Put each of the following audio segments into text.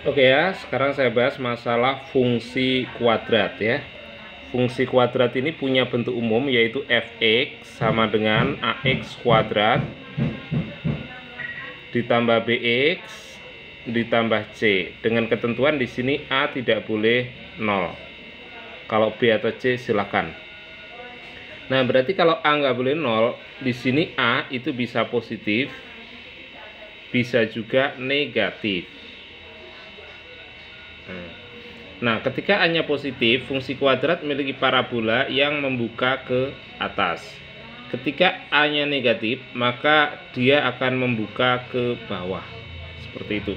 Oke ya, sekarang saya bahas masalah fungsi kuadrat ya. Fungsi kuadrat ini punya bentuk umum yaitu fx sama dengan ax kuadrat ditambah bx ditambah c. Dengan ketentuan di sini a tidak boleh 0. Kalau b atau c silakan. Nah, berarti kalau a nggak boleh 0, di sini a itu bisa positif, bisa juga negatif. Nah, ketika A-nya positif, fungsi kuadrat memiliki parabola yang membuka ke atas. Ketika A-nya negatif, maka dia akan membuka ke bawah. Seperti itu.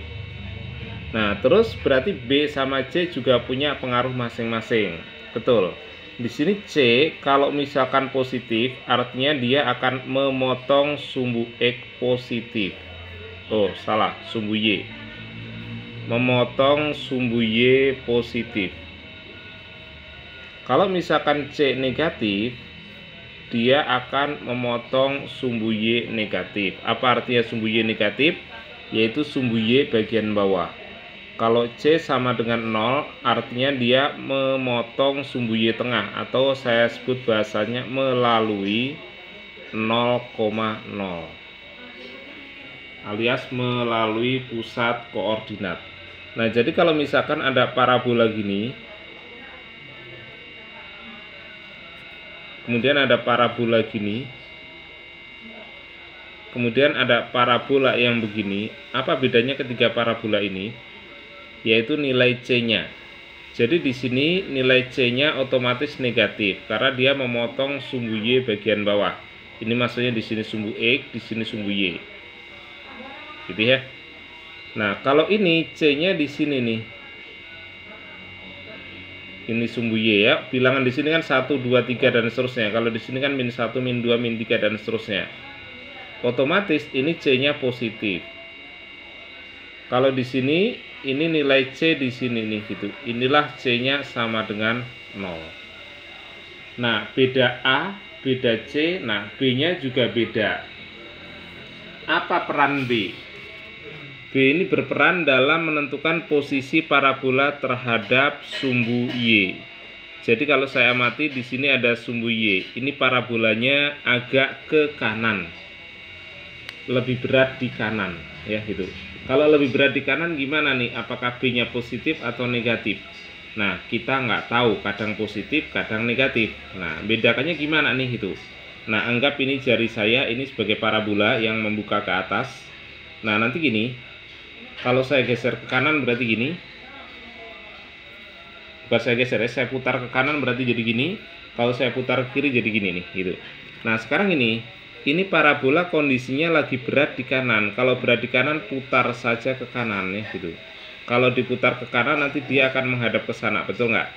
Nah, terus berarti B sama C juga punya pengaruh masing-masing. Betul. Di sini C, kalau misalkan positif, artinya dia akan memotong sumbu X positif. Oh, salah, sumbu Y. Memotong sumbu Y positif. Kalau misalkan C negatif, dia akan memotong sumbu Y negatif. Apa artinya sumbu Y negatif? Yaitu sumbu Y bagian bawah. Kalau C sama dengan 0, artinya dia memotong sumbu Y tengah, atau saya sebut bahasanya melalui 0,0, alias melalui pusat koordinat. Nah, jadi kalau misalkan ada parabola gini, kemudian ada parabola gini, kemudian ada parabola yang begini, apa bedanya ketiga parabola ini? Yaitu nilai C-nya. Jadi di sini nilai C-nya otomatis negatif karena dia memotong sumbu Y bagian bawah. Ini maksudnya di sini sumbu X, di sini sumbu Y. Gitu ya. Nah, kalau ini C-nya di sini nih. Ini sumbu Y ya. Bilangan di sini kan 1, 2, 3 dan seterusnya. Kalau di sini kan min 1, min 2, min 3 dan seterusnya. Otomatis ini C-nya positif. Kalau di sini ini nilai C di sini nih gitu. Inilah C-nya sama dengan 0. Nah, beda A, beda C. Nah, B-nya juga beda. Apa peran B? B ini berperan dalam menentukan posisi parabola terhadap sumbu Y. Jadi kalau saya amati di sini ada sumbu Y. Ini parabolanya agak ke kanan. Lebih berat di kanan, ya gitu. Kalau lebih berat di kanan gimana nih? Apakah B-nya positif atau negatif? Nah, kita nggak tahu, kadang positif, kadang negatif. Nah, bedakannya gimana nih itu? Nah, anggap ini jari saya ini sebagai parabola yang membuka ke atas. Nah, nanti gini, kalau saya geser ke kanan berarti gini. Bukan saya geser ya, saya putar ke kanan berarti jadi gini. Kalau saya putar ke kiri jadi gini nih, gitu. Nah, sekarang ini parabola kondisinya lagi berat di kanan. Kalau berat di kanan, putar saja ke kanan ya, gitu. Kalau diputar ke kanan nanti dia akan menghadap ke sana, betul nggak?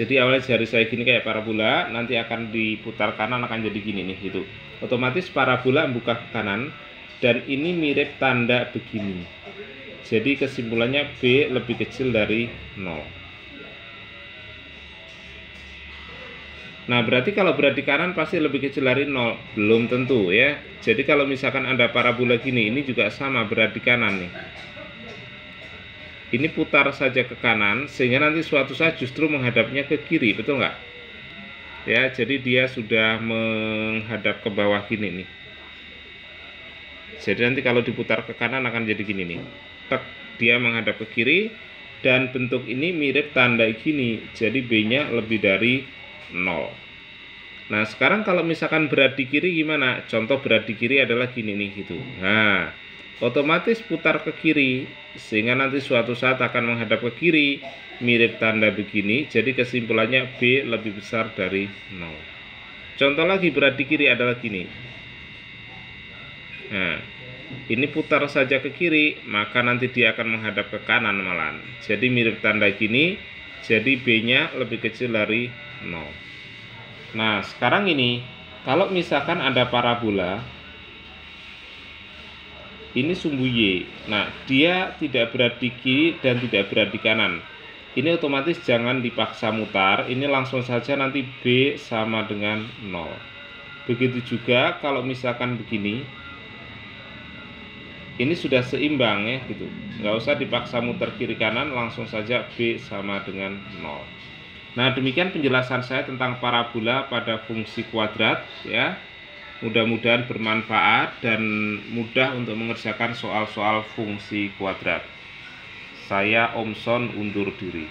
Jadi awalnya jari saya gini kayak parabola, nanti akan diputar kanan akan jadi gini nih, gitu. Otomatis parabola membuka ke kanan dan ini mirip tanda begini. Jadi kesimpulannya B lebih kecil dari 0. Nah, berarti kalau berat di kanan pasti lebih kecil dari 0. Belum tentu ya. Jadi kalau misalkan ada parabola gini, ini juga sama berat di kanan nih. Ini putar saja ke kanan, sehingga nanti suatu saat justru menghadapnya ke kiri, betul nggak? Ya, jadi dia sudah menghadap ke bawah gini nih. Jadi nanti kalau diputar ke kanan akan jadi gini nih. Tek, dia menghadap ke kiri dan bentuk ini mirip tanda gini. Jadi B-nya lebih dari 0. Nah, sekarang kalau misalkan berat di kiri gimana? Contoh berat di kiri adalah gini nih gitu. Nah, otomatis putar ke kiri sehingga nanti suatu saat akan menghadap ke kiri, mirip tanda begini. Jadi kesimpulannya B lebih besar dari 0. Contoh lagi berat di kiri adalah gini. Nah, ini putar saja ke kiri, maka nanti dia akan menghadap ke kanan malahan. Jadi mirip tanda gini, jadi B-nya lebih kecil dari 0. Nah, sekarang ini, kalau misalkan ada parabola, ini sumbu Y. Nah, dia tidak berat di kiri dan tidak berat di kanan. Ini otomatis jangan dipaksa mutar, ini langsung saja nanti B sama dengan 0. Begitu juga kalau misalkan begini, ini sudah seimbang ya gitu, nggak usah dipaksa muter kiri kanan, langsung saja B sama dengan 0. Nah, demikian penjelasan saya tentang parabola pada fungsi kuadrat ya. Mudah-mudahan bermanfaat dan mudah untuk mengerjakan soal-soal fungsi kuadrat. Saya Om Son undur diri.